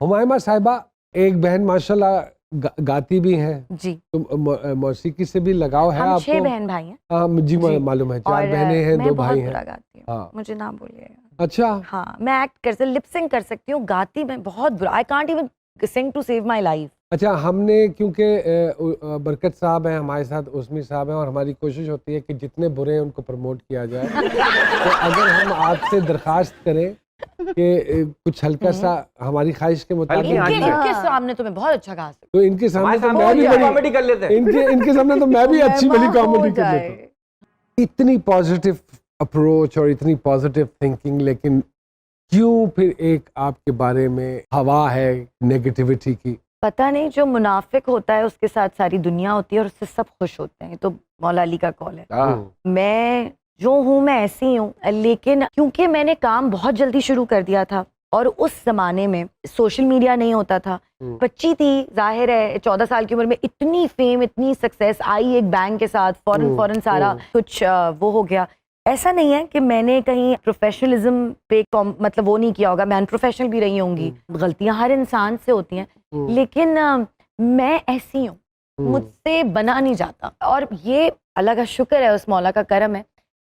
हुमायमा साहिबा एक बहन माशाल्लाह गाती भी हैं जी। तो मौसीकी से भी लगाव है हम आपको? 6 बहन भाई हैं। हाँ मुझे जी। मालूम है, 4 और बहनें हैं, 2 मैं भाई बहुत हैं। बुरा गाती हूँ, हाँ मुझे ना बोलिए। अच्छा, हाँ, मैं एक्ट कर सकती, लिप सिंक कर सकती हूँ, गाती मैं बहुत बुरा, I can't even sing to save my life. अच्छा हमने क्योंकि बरकत साहब हैं हमारे साथ, उस्मी साहब हैं, और हमारी कोशिश होती है कि जितने बुरे हैं उनको प्रमोट किया जाए। तो अगर हम आपसे दरखास्त करें कि कुछ हल्का सा हमारी ख्वाहिश के मुताबिक इनके सामने तो मैं बहुत अच्छा गा सकती तो इनके सामने तो मैं भी कॉमेडी कर लेते हैं। इनके सामने तो मैं भी अच्छी भली कॉमेडी कर लेता हूँ। इतनी पॉजिटिव अप्रोच और इतनी पॉजिटिव थिंकिंग, लेकिन क्यों फिर एक आपके बारे में हवा है नेगेटिविटी की? पता नहीं, जो मुनाफिक होता है उसके साथ सारी दुनिया होती है और उससे सब खुश होते हैं। तो मौला अली का कॉल है। मैं जो हूँ मैं ऐसी हूँ, लेकिन क्योंकि मैंने काम बहुत जल्दी शुरू कर दिया था और उस जमाने में सोशल मीडिया नहीं होता था, बच्ची थी, जाहिर है 14 साल की उम्र में इतनी फेम, इतनी सक्सेस आई एक बैंग के साथ, फौरन सारा कुछ वो हो गया। ऐसा नहीं है कि मैंने कहीं प्रोफेशनलिज्म पे मतलब वो नहीं किया होगा, मैं अनप्रोफेशनल भी रही होंगी, गलतियां हर इंसान से होती हैं, लेकिन मैं ऐसी हूँ, मुझसे बना नहीं जाता। और ये अल्लाह का शुक्र है, उस मौला का करम है,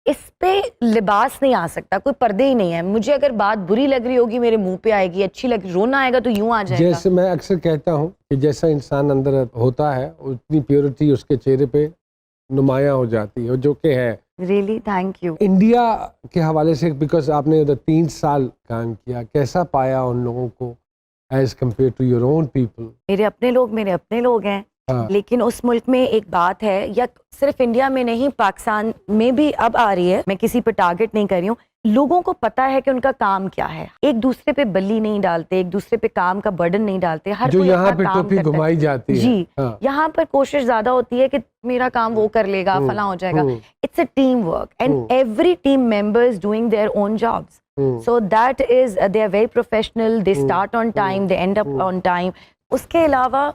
इस पे लिबास नहीं आ सकता, कोई पर्दे ही नहीं है। मुझे अगर बात बुरी लग रही होगी मेरे मुंह पे आएगी, अच्छी लग रोना आएगा तो यूं आ जाएगा। जैसे मैं अक्सर कहता हूँ कि जैसा इंसान अंदर होता है उतनी प्योरिटी उसके चेहरे पे नुमायां हो जाती है, जो कि है। Really thank you. इंडिया के हवाले से, बिकॉज आपने उधर 3 साल काम किया, कैसा पाया उन लोगों को as compared to your own people? मेरे अपने लोग हैं। हाँ। लेकिन उस मुल्क में एक बात है, या सिर्फ इंडिया में नहीं, पाकिस्तान में भी अब आ रही है, मैं किसी पे टारगेट नहीं कर रही हूँ, लोगों को पता है कि उनका काम क्या है, एक दूसरे पे बल्ली नहीं डालते, एक दूसरे पे काम का बर्डन नहीं डालते, हर जो कोई यहाँ अपना पे काम टोपी घुमाई जाती है। जी हाँ। यहाँ पर कोशिश ज्यादा होती है कि मेरा काम वो कर लेगा, फला हो जाएगा। It's a team work and every team members doing their own jobs, so that is they are very professional, they start on time, they end up on time. उसके अलावा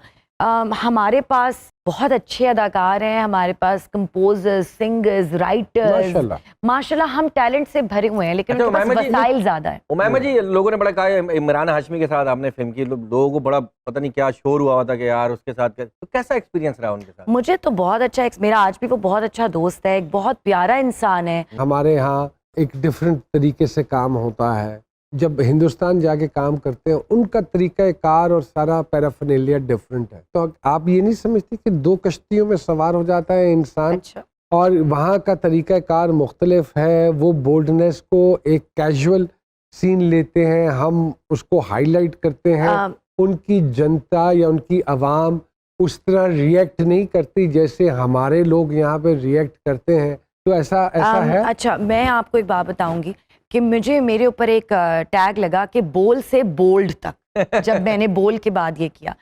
हमारे पास बहुत अच्छे अदाकार हैं, हमारे पास कंपोजर्स, सिंगर्स, राइटर्स, माशाल्लाह हम टैलेंट से भरे हुए हैं, लेकिन उनके पास वसाइल ज्यादा है। उमैमा जी, लोगों ने बड़ा कहा है इमरान हाशमी के साथ आपने फिल्म की, लोगों को बड़ा पता नहीं क्या शोर हुआ था कि यार उसके साथ, तो कैसा एक्सपीरियंस रहा उनके साथ? मुझे तो बहुत अच्छा, मेरा आज भी वो बहुत अच्छा दोस्त है, एक बहुत प्यारा इंसान है। हमारे यहाँ एक डिफरेंट तरीके से काम होता है, जब हिंदुस्तान जाके काम करते हैं उनका तरीका कार और सारा पैराफर्नेलिया डिफरेंट है। तो आप ये नहीं समझती कि 2 कश्तियों में सवार हो जाता है इंसान? अच्छा। और वहाँ का तरीका कार मुख्तलिफ है, वो बोल्डनेस को एक कैजुअल सीन लेते हैं, हम उसको हाईलाइट करते हैं, उनकी जनता या उनकी आवाम उस तरह रिएक्ट नहीं करती जैसे हमारे लोग यहाँ पे रिएक्ट करते हैं। तो ऐसा है? अच्छा, मैं आपको एक बात बताऊंगी कि मुझे मेरे ऊपर एक टैग लगा कि बोल से बोल्ड तक जब मैंने बोल के बाद ये किया।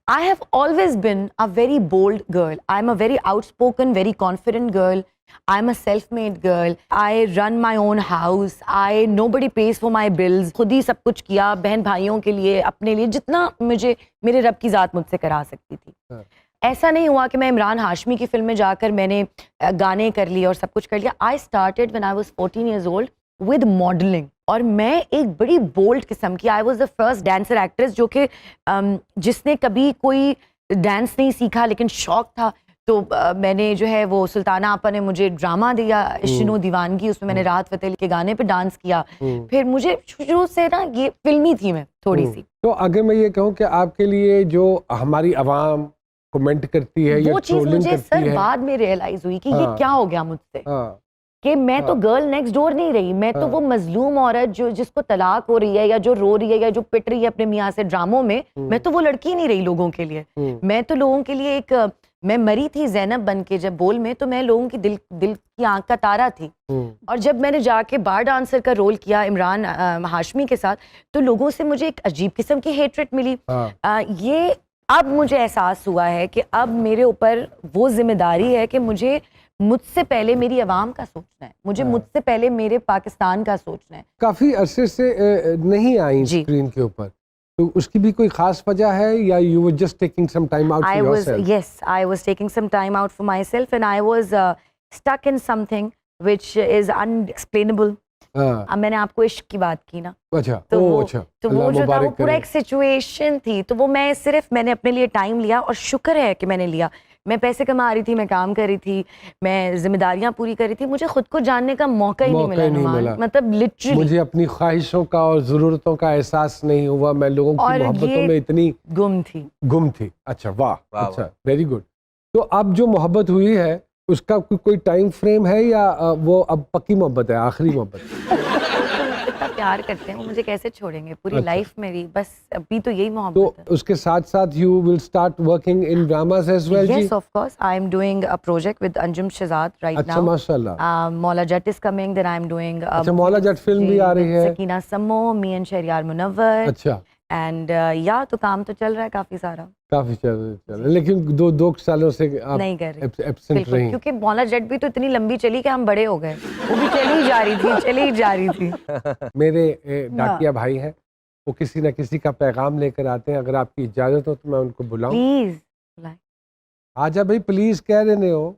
I have always been a very bold girl, I am a very outspoken, very confident girl, I am a self made girl, I run my own house, I nobody pays for my bills, खुद ही सब कुछ किया बहन भाइयों के लिए, अपने लिए, जितना मुझे मेरे रब की ज़ात मुझसे करा सकती थी। ऐसा नहीं हुआ कि मैं इमरान हाशमी की फिल्म में जाकर मैंने गाने कर लिए और सब कुछ कर लिया। I started when I was 14 years old with modelling, और मैं एक बड़ी बोल्ड किस्म की, I was the first dancer actress जो कि जिसने कभी कोई डांस नहीं सीखा लेकिन शौक था। तो मैंने जो है वो सुल्ताना आपा ने मुझे ड्रामा दिया इश्क दीवानगी, उसमें मैंने राहत फतेह अली के गाने पे डांस किया। फिर मुझे शुरू से ना ये फिल्मी थी मैं थोड़ी सी। तो अगर मैं ये कहूँ कि आपके लिए जो हमारी आवाम कमेंट करती है, वो चीज मुझे सर बाद में रियलाइज हुई कि ये क्या हो गया मुझसे, कि मैं तो गर्ल नेक्स्ट डोर नहीं रही, मैं तो वो मजलूम औरत जो जिसको तलाक हो रही है या जो रो रही है या जो पिट रही है अपने मियाँ से ड्रामों में, मैं तो वो लड़की नहीं रही लोगों के लिए। मैं तो लोगों के लिए एक, मैं मरी थी ज़ैनब बन के जब बोल में, तो मैं लोगों की दिल की आंख का तारा थी। और जब मैंने जाके बार डांसर का रोल किया इमरान हाशमी के साथ, तो लोगों से मुझे एक अजीब किस्म की हेट्रेट मिली। ये अब मुझे एहसास हुआ है कि अब मेरे ऊपर वो जिम्मेदारी है कि मुझसे पहले मेरी आवाम का सोचना है, मुझे मुझसे पहले मेरे पाकिस्तान का सोचना है। काफी अरसे से नहीं आई स्क्रीन के ऊपर, तो उसकी भी कोई खास वजह है या you were just taking some time out for yourself? Yes, I was taking some time out for myself and I was stuck in something which is unexplainable. हाँ, अब मैंने आपको इश्क की बात की ना, अच्छा तो ओ वो- अच्छा तो अल्लाह वो जो था वो मुबारक पूरा करे। एक सिचुएशन थी, तो वो मैंने अपने लिए टाइम लिया और शुक्र है कि मैंने लिया। मैं पैसे कमा रही थी, मैं काम कर रही थी, मैं जिम्मेदारियां पूरी कर रही थी, मुझे खुद को जानने का मौका ही नहीं मौका मिला ही नहीं नुमान, मिला। मतलब लिटरली मुझे अपनी ख्वाहिशों का और ज़रूरतों का एहसास नहीं हुआ, मैं लोगों की और मोहब्बतों ये में इतनी गुम थी। गुम थी। अच्छा वाह, वाह, अच्छा वेरी गुड। तो अब जो मोहब्बत हुई है उसका कोई टाइम फ्रेम है या वो अब पक्की मोहब्बत है, आखिरी मोहब्बत? इतना प्यार करते हैं वो, मुझे कैसे छोड़ेंगे पूरी अच्छा। लाइफ मेरी, बस अभी तो यही तो मोहब्बत है। उसके साथ साथ you will start working in dramas as well जी? Yes, of course. I am doing a project with Anjum Shehzad right अच्छा now. माशाल्लाह। Maula Jatt is coming. Then I am doing. अच्छा, मौला जट फिल्म भी आ रही है। Sakina Sammo, me and Shahriyar Munawwar. अच्छा, And yeah, तो काम तो चल रहा है काफी सारा। काफी चल लेकिन दो सालों से आप नहीं कर रही। एब्सेंट बिल्कुल, रही। क्योंकि मौला जट भी तो इतनी लंबी चली कि हम बड़े हो गए। वो भी चली ही जा रही थी, चली ही जा रही थी। मेरे डाकिया भाई हैं, वो किसी न किसी का पैगाम लेकर आते हैं, अगर आपकी इजाजत हो तो मैं उनको बुलाऊं? प्लीज। आजा भाई प्लीज कह रहे हो।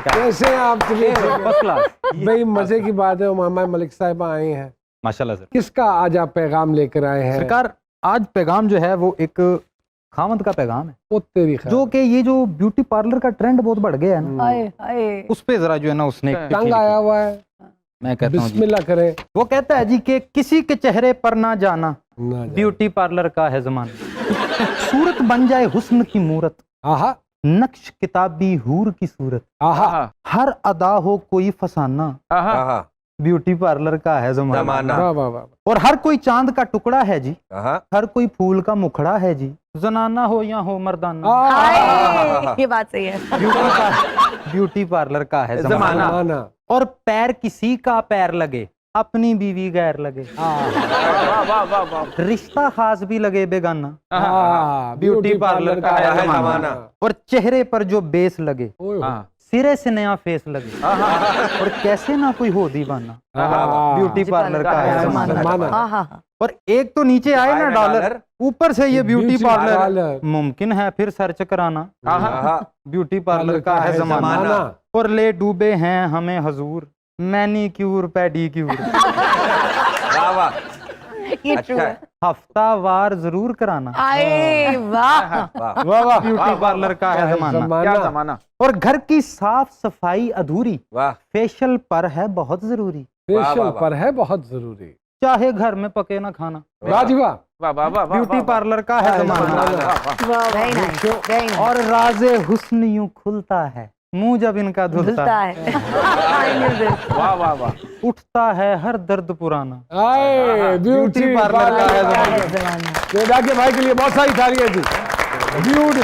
कैसे हैं आप फर्स्ट क्लास भाई? मजे की बात है, मामा मलिक साहिबा आए हैं, माशाल्लाह सर। किसका आज आप पैगाम लेकर आए हैं? सरकार आज पैगाम जो है वो एक खामद का पैगाम है, वो तेरी खैर। जो कि ये जो ब्यूटी पार्लर का ट्रेंड बहुत बढ़ गया है ना, हाय हाय। उस पे जरा जो है ना उसने एक चिट्ठी तंग लिखी। आया हुआ है, मैं कहता हूँ जी, बिस्मिल्लाह करें वो कहता है जी कि किसी के चेहरे पर ना जाना, ना जाने। ब्यूटी पार्लर का है जमाना, सूरत बन जाए हुस्न की मूरत, आहा नक्श किताबी हूर की सूरत, आहा हर अदा हो कोई फसाना, आहा, ब्यूटी पार्लर का है जमाना, जमाना। वाह वाह वाह। और हर कोई चांद का टुकड़ा है जी, आहा, हर कोई फूल का मुखड़ा है जी, जनाना हो या हो मर्दाना, हाय, ये बात सही है। ब्यूटी पार्लर का है जमाना। जमाना। और पैर किसी का पैर लगे, अपनी बीवी गैर लगे, रिश्ता खास भी लगे बेगाना, ब्यूटी पार्लर का है जमाना। और चेहरे पर जो बेस लगे, ओए होए। सिरे से नया फेस लगे, और कैसे ना कोई हो दीवाना, ब्यूटी पार्लर का है जमाना। जमाना। हाँ। और एक तो नीचे आए ना डॉलर, ऊपर से ये ब्यूटी पार्लर मुमकिन है फिर सर्च कराना, आहा, ब्यूटी पार्लर का है जमाना। और ले डूबे हैं हमें हजूर, मैनीक्यूर पेडीक्यूर, वाह वाह, ये अच्छा ट्रू है। है। हफ्तावार जरूर कराना, आए वाह। वाह, वाह वाह। ब्यूटी पार्लर का है जमाना। जमाना। और घर की साफ सफाई अधूरी, वाह, फेशियल पर है बहुत जरूरी, वाह, फेशियल वाह। पर है बहुत जरूरी। चाहे घर में पके ना खाना, वाह जी वाह। ब्यूटी पार्लर का है जमाना। Very nice, very nice. और राजे हुस्न यूं खुलता है, मुंह जब इनका धुलता धुलता है, है। उठता है हर दर्द पुराना, आए ब्यूटी पार्लर का है जमाना। जमाना। तो डाकिया भाई के लिए बहुत सारी तालियां थी। ब्यूटी